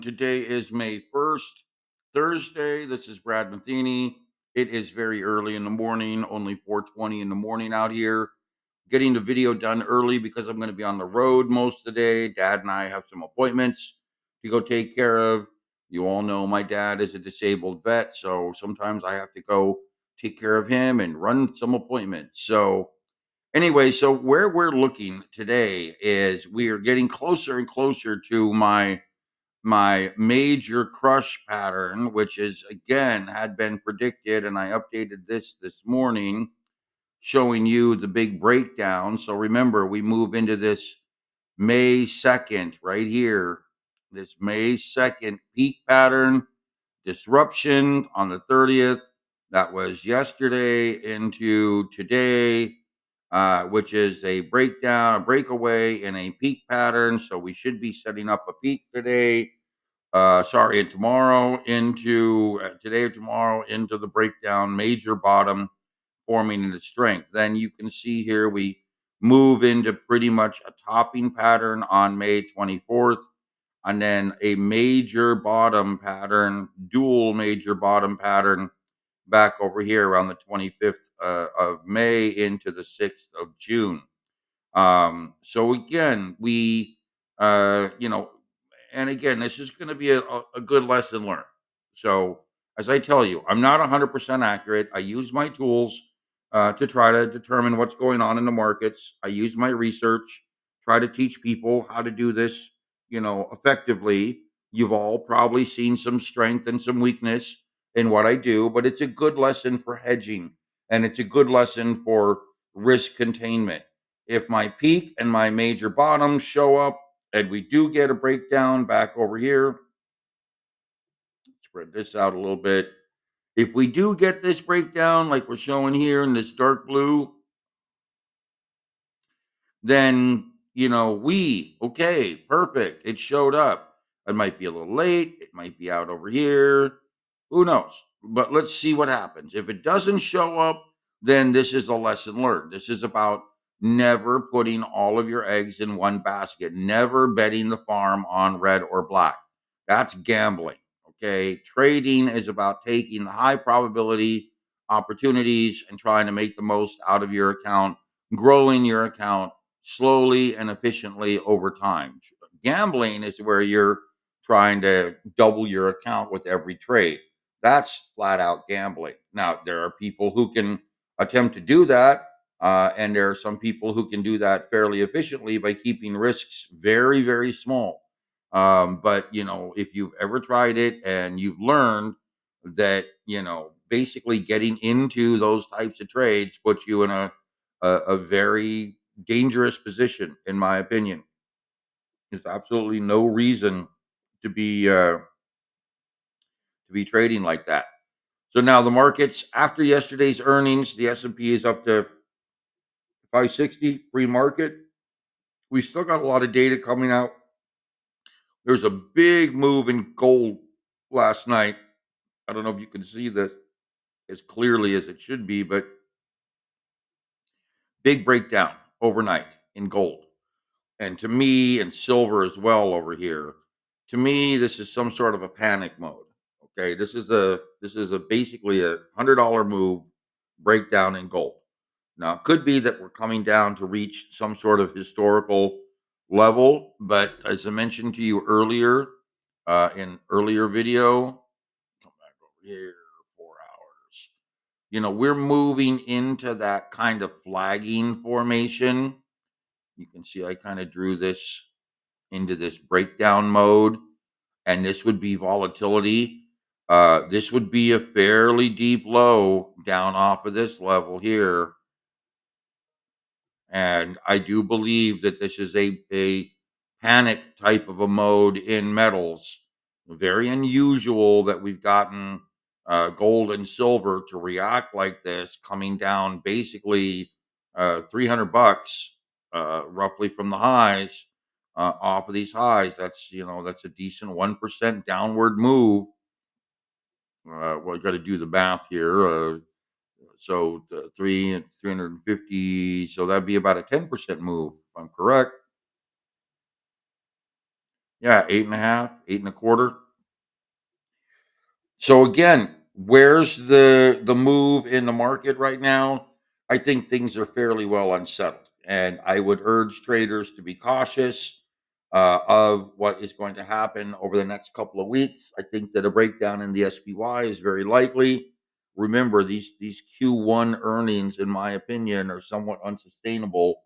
Today is May 1st, Thursday. This is Brad Matheny. It is very early in the morning, only 4:20 in the morning out here. Getting the video done early because I'm going to be on the road most of the day. Dad and I have some appointments to go take care of. You all know my dad is a disabled vet, so sometimes I have to go take care of him and run some appointments. So where we're looking today is we are getting closer and closer to my major crush pattern, which is again had been predicted, and I updated this morning, showing you the big breakdown. So remember, we move into this May 2nd right here, this May 2nd peak pattern disruption on the 30th. That was yesterday into today, which is a breakdown, a breakaway in a peak pattern. So we should be setting up a peak today, and tomorrow into today or tomorrow into the breakdown, major bottom forming into strength. Then you can see here we move into pretty much a topping pattern on May 24th, and then a major bottom pattern, dual major bottom pattern back over here around the 25th of May into the 6th of June. So again, and again, this is going to be a good lesson learned. So as I tell you, I'm not 100% accurate. I use my tools to try to determine what's going on in the markets. I use my research, try to teach people how to do this, effectively. You've all probably seen some strength and some weakness in what I do, but it's a good lesson for hedging, and it's a good lesson for risk containment. If my peak and my major bottom show up and we do get a breakdown back over here, spread this out a little bit. If we do get this breakdown, like we're showing here in this dark blue, then, okay, perfect. It showed up. It might be a little late. It might be out over here. Who knows? But let's see what happens. If it doesn't show up, then this is a lesson learned. This is about never putting all of your eggs in one basket, never betting the farm on red or black. That's gambling. Okay. Trading is about taking the high probability opportunities and trying to make the most out of your account, growing your account slowly and efficiently over time. Gambling is where you're trying to double your account with every trade. That's flat out gambling. Now, there are people who can attempt to do that, and there are some people who can do that fairly efficiently by keeping risks very, very small. But, if you've ever tried it and you've learned that, basically getting into those types of trades puts you in a very dangerous position, in my opinion. There's absolutely no reason to be trading like that. So now the markets after yesterday's earnings, the S&P is up to 560 pre-market. We still got a lot of data coming out. There's a big move in gold last night. I don't know if you can see that as clearly as it should be, but big breakdown overnight in gold. And to me, and silver as well over here, to me, this is some sort of a panic mode. Okay, this is a basically $100 move breakdown in gold. Now, it could be that we're coming down to reach some sort of historical level, but as I mentioned to you earlier, in earlier video, come back over here, 4 hours. We're moving into that kind of flagging formation. You can see I kind of drew this into this breakdown mode, and this would be volatility. This would be a fairly deep low down off of this level here. And I do believe that this is a panic type of a mode in metals. Very unusual that we've gotten gold and silver to react like this, coming down basically $300 roughly from the highs, off of these highs. That's a decent 1% downward move. Well, I got to do the math here. So 350. So that'd be about a 10% move, if I'm correct. Yeah, 8.5, 8.25. So again, where's the move in the market right now? I think things are fairly well unsettled, and I would urge traders to be cautious of what is going to happen over the next couple of weeks. I think that a breakdown in the SPY is very likely. Remember, these Q1 earnings, in my opinion, are somewhat unsustainable.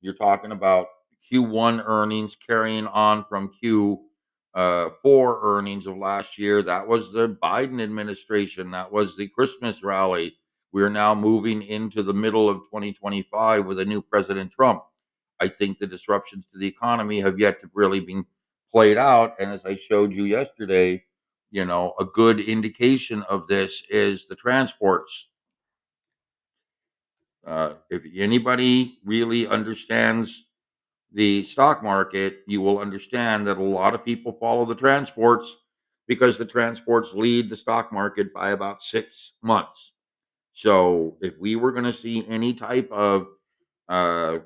You're talking about Q1 earnings carrying on from Q4 earnings of last year. That was the Biden administration. That was the Christmas rally. We are now moving into the middle of 2025 with a new President Trump. I think the disruptions to the economy have yet to really be played out. And as I showed you yesterday, a good indication of this is the transports. If anybody really understands the stock market, you will understand that a lot of people follow the transports because the transports lead the stock market by about 6 months. So if we were going to see any type of uh,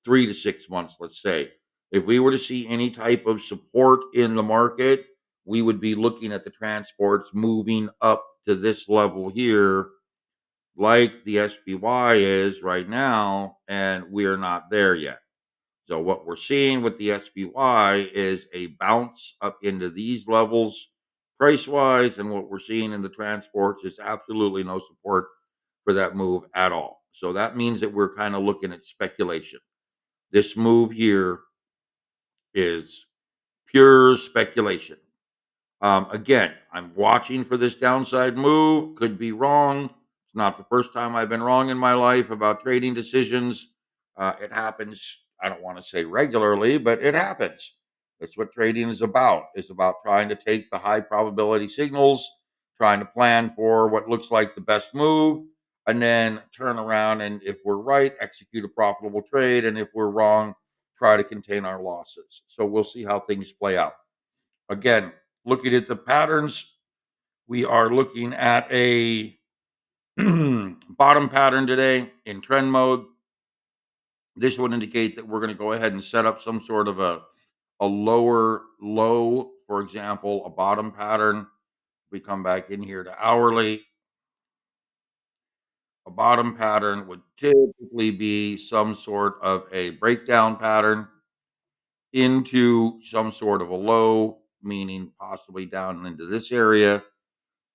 3 to 6 months, let's say, if we were to see any type of support in the market, we would be looking at the transports moving up to this level here, like the SPY is right now, and we're not there yet. So what we're seeing with the SPY is a bounce up into these levels price wise, and what we're seeing in the transports is absolutely no support for that move at all. So that means that we're kind of looking at speculation. This move here is pure speculation. Again, I'm watching for this downside move. Could be wrong. It's not the first time I've been wrong in my life about trading decisions. It happens. I don't want to say regularly, but it happens. That's what trading is about. It's about trying to take the high probability signals, trying to plan for what looks like the best move, and then turn around and, if we're right, execute a profitable trade, and if we're wrong, try to contain our losses. So we'll see how things play out. Again, looking at the patterns, we are looking at a bottom pattern today in trend mode. This would indicate that we're going to go ahead and set up some sort of a lower low, for example, a bottom pattern. We come back in here to hourly. A bottom pattern would typically be some sort of a breakdown pattern into some sort of a low, meaning possibly down into this area,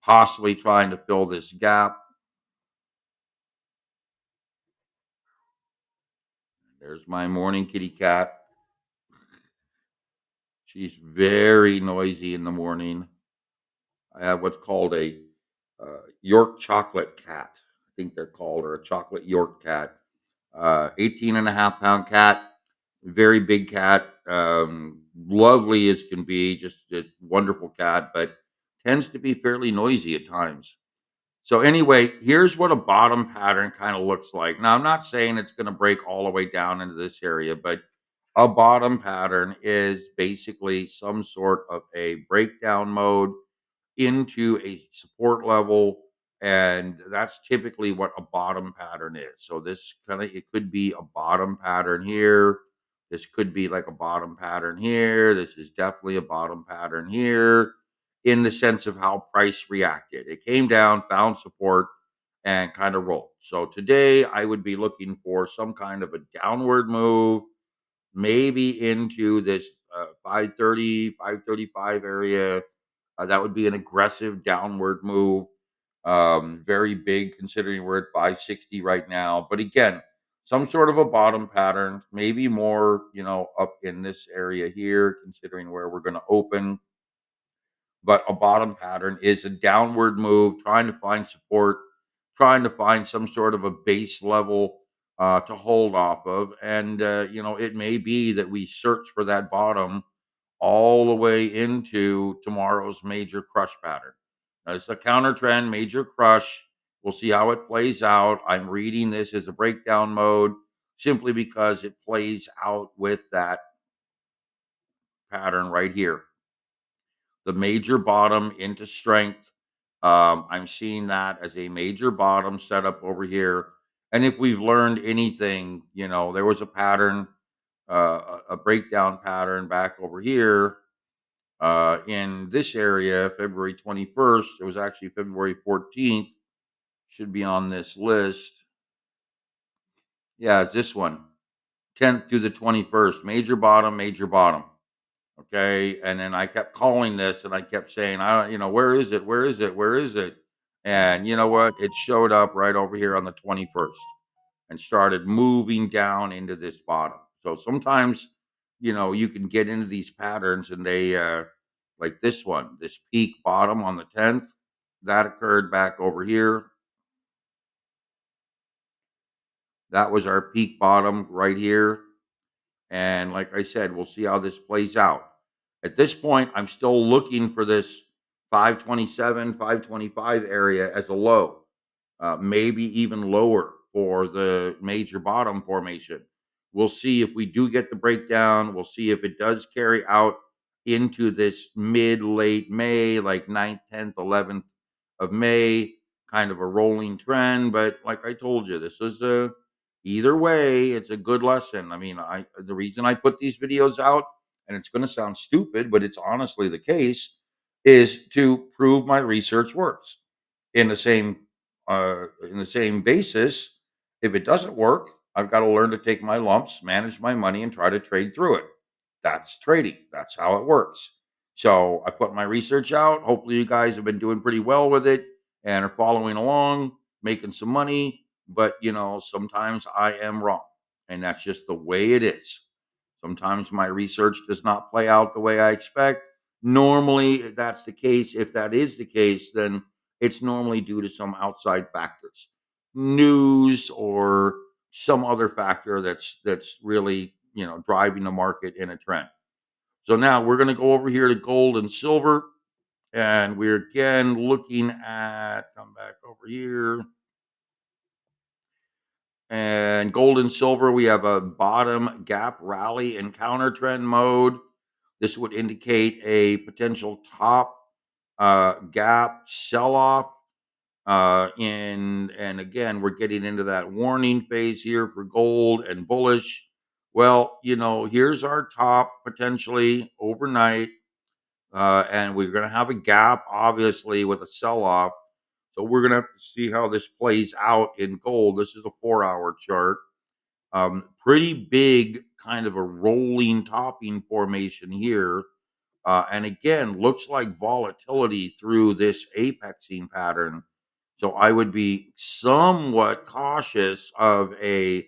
possibly trying to fill this gap. There's my morning kitty cat. She's very noisy in the morning. I have what's called a York chocolate cat. I think they're called, or a chocolate York cat. 18 and a half pound cat, very big cat. Lovely as can be, just a wonderful cat, but tends to be fairly noisy at times. So anyway, here's what a bottom pattern kind of looks like. Now, I'm not saying it's going to break all the way down into this area, but a bottom pattern is basically some sort of a breakdown mode into a support level, and that's typically what a bottom pattern is. So this kind of, it could be a bottom pattern here. This could be like a bottom pattern here. This is definitely a bottom pattern here in the sense of how price reacted. It came down, found support, and kind of rolled. So today I would be looking for some kind of a downward move, maybe into this 530, 535 area. That would be an aggressive downward move. Very big considering we're at 560 right now. But again, some sort of a bottom pattern, maybe more, up in this area here, considering where we're going to open. But a bottom pattern is a downward move, trying to find support, trying to find some sort of a base level to hold off of. And, it may be that we search for that bottom all the way into tomorrow's major crush pattern. Now, it's a counter trend, major crush. We'll see how it plays out. I'm reading this as a breakdown mode simply because it plays out with that pattern right here, the major bottom into strength. I'm seeing that as a major bottom setup over here. And if we've learned anything, there was a pattern a breakdown pattern back over here in this area, February 21st. It was actually February 14th. Should be on this list. Yeah, it's this one. 10th to the 21st. Major bottom, major bottom. Okay. And then I kept calling this and I kept saying, I don't, where is it? Where is it? Where is it? And you know what? It showed up right over here on the 21st and started moving down into this bottom. So sometimes, you can get into these patterns and they, like this one, this peak bottom on the 10th, that occurred back over here. That was our peak bottom right here. And like I said, we'll see how this plays out. At this point, I'm still looking for this 527, 525 area as a low, maybe even lower for the major bottom formation. We'll see if we do get the breakdown. We'll see if it does carry out into this mid late May, like 9th, 10th, 11th of May, kind of a rolling trend. But like I told you, this is a either way, it's a good lesson. I mean, the reason I put these videos out, and it's going to sound stupid, but it's honestly the case, is to prove my research works in the same basis. If it doesn't work, I've got to learn to take my lumps, manage my money, and try to trade through it. That's trading. That's how it works. So I put my research out. Hopefully, you guys have been doing pretty well with it and are following along, making some money. But sometimes I am wrong, and that's just the way it is. Sometimes my research does not play out the way I expect. Normally, if that's the case. If that is the case, then it's normally due to some outside factors, news or some other factor that's really driving the market in a trend. So now we're going to go over here to gold and silver, and we're again looking at come back over here. And gold and silver, we have a bottom gap rally and counter trend mode. This would indicate a potential top gap sell off. And again, we're getting into that warning phase here for gold and bullish. Well, here's our top potentially overnight. And we're going to have a gap, obviously, with a sell off. So we're going to have to see how this plays out in gold. This is a 4-hour chart. Pretty big kind of a rolling topping formation here. And again, looks like volatility through this apexing pattern. So I would be somewhat cautious of a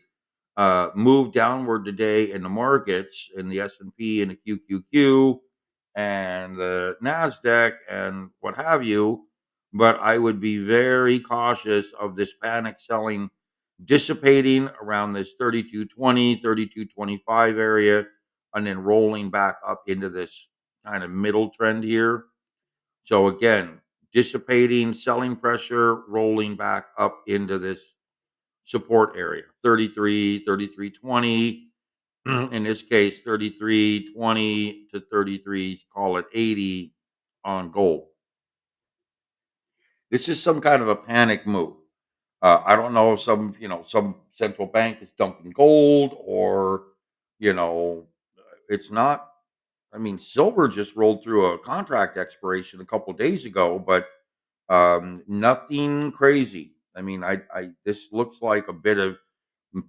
move downward today in the markets, in the S&P and the QQQ and the NASDAQ and what have you. But I would be very cautious of this panic selling dissipating around this 3220, 3225 area, and then rolling back up into this kind of middle trend here. So again, dissipating, selling pressure, rolling back up into this support area, 33, 3320. In this case, 3320 to 33, call it 80 on gold. This is some kind of a panic move. I don't know if some central bank is dumping gold or, you know, it's not. I mean, silver just rolled through a contract expiration a couple days ago, but nothing crazy. I mean, this looks like a bit of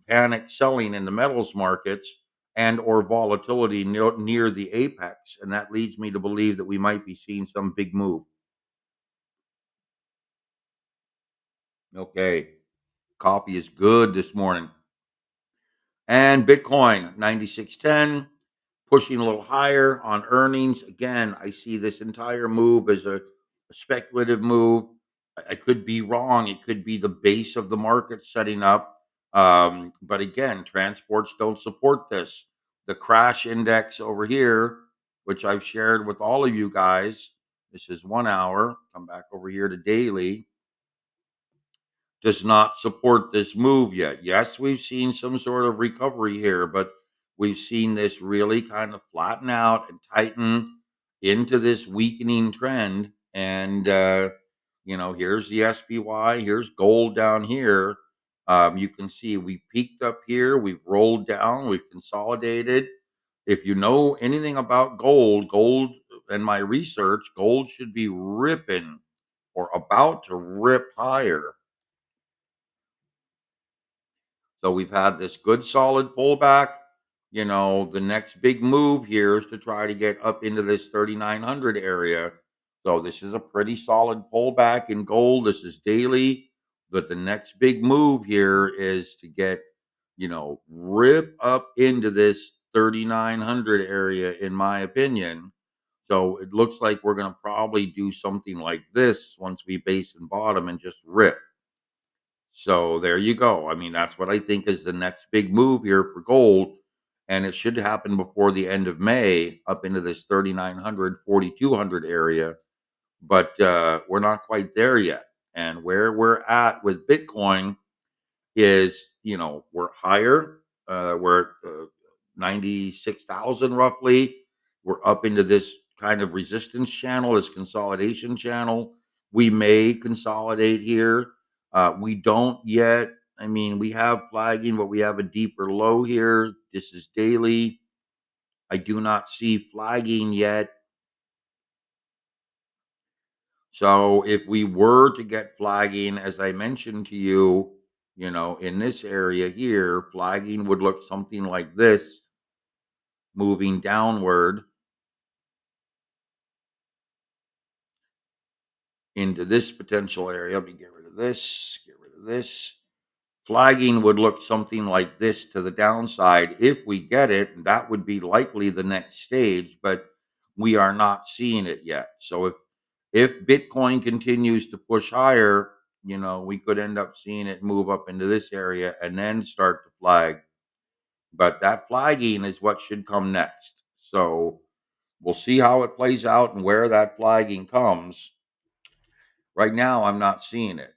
panic selling in the metals markets and or volatility near the apex, and that leads me to believe that we might be seeing some big move. Okay, coffee is good this morning. And Bitcoin 9610 pushing a little higher on earnings. Again, I see this entire move as a speculative move. I could be wrong. It could be the base of the market setting up. But again, transports don't support this. The crash index over here, which I've shared with all of you guys, this is 1 hour. Come back over here to daily, does not support this move yet. Yes, we've seen some sort of recovery here, but we've seen this really kind of flatten out and tighten into this weakening trend. And, here's the SPY, here's gold down here. You can see we peaked up here, we've rolled down, we've consolidated. If you know anything about gold and my research, gold should be ripping or about to rip higher. So we've had this good solid pullback. The next big move here is to try to get up into this 3,900 area. So this is a pretty solid pullback in gold. This is daily, but the next big move here is to get, rip up into this 3,900 area, in my opinion. So it looks like we're going to probably do something like this once we base and bottom and just rip. So there you go. I mean, that's what I think is the next big move here for gold. And it should happen before the end of May up into this 3,900, 4,200 area. But we're not quite there yet. And where we're at with Bitcoin is, we're higher. We're at 96,000 roughly. We're up into this kind of resistance channel, this consolidation channel. We may consolidate here. We don't yet. I mean, we have flagging, but we have a deeper low here. This is daily. I do not see flagging yet. So if we were to get flagging, as I mentioned to you, in this area here, flagging would look something like this, moving downward into this potential area. Let me get rid of this, get rid of this. Flagging would look something like this to the downside. If we get it, that would be likely the next stage, but we are not seeing it yet. So if Bitcoin continues to push higher, we could end up seeing it move up into this area and then start to flag. But that flagging is what should come next. So we'll see how it plays out and where that flagging comes. Right now, I'm not seeing it.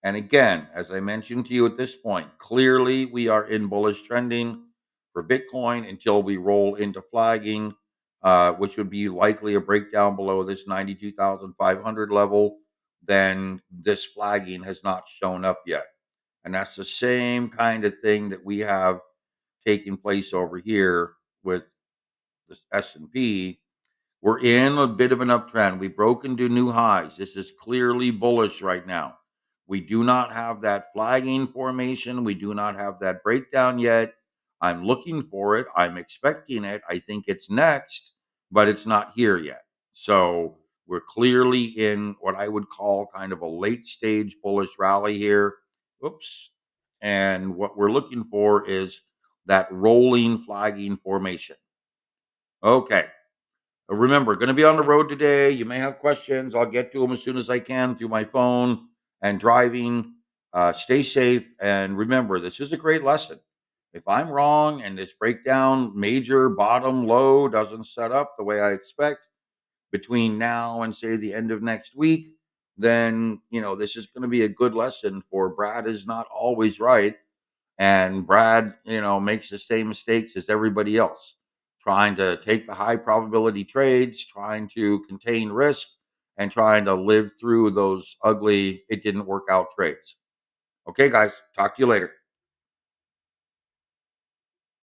And again, as I mentioned to you at this point, clearly we are in bullish trending for Bitcoin until we roll into flagging, which would be likely a breakdown below this 92,500 level. Then this flagging has not shown up yet. And that's the same kind of thing that we have taking place over here with this S&P. We're in a bit of an uptrend. We broke into new highs. This is clearly bullish right now. We do not have that flagging formation. We do not have that breakdown yet. I'm looking for it. I'm expecting it. I think it's next, but it's not here yet. So we're clearly in what I would call kind of a late stage bullish rally here. Oops. And what we're looking for is that rolling flagging formation. Okay. Remember, going to be on the road today. You may have questions. I'll get to them as soon as I can through my phone and driving. Stay safe. And remember, this is a great lesson. If I'm wrong and this breakdown, major bottom low, doesn't set up the way I expect between now and say the end of next week, then, this is going to be a good lesson for Brad is not always right. And Brad, makes the same mistakes as everybody else, trying to take the high probability trades, trying to contain risk, and trying to live through those ugly, it didn't work out trades. Okay, guys, talk to you later.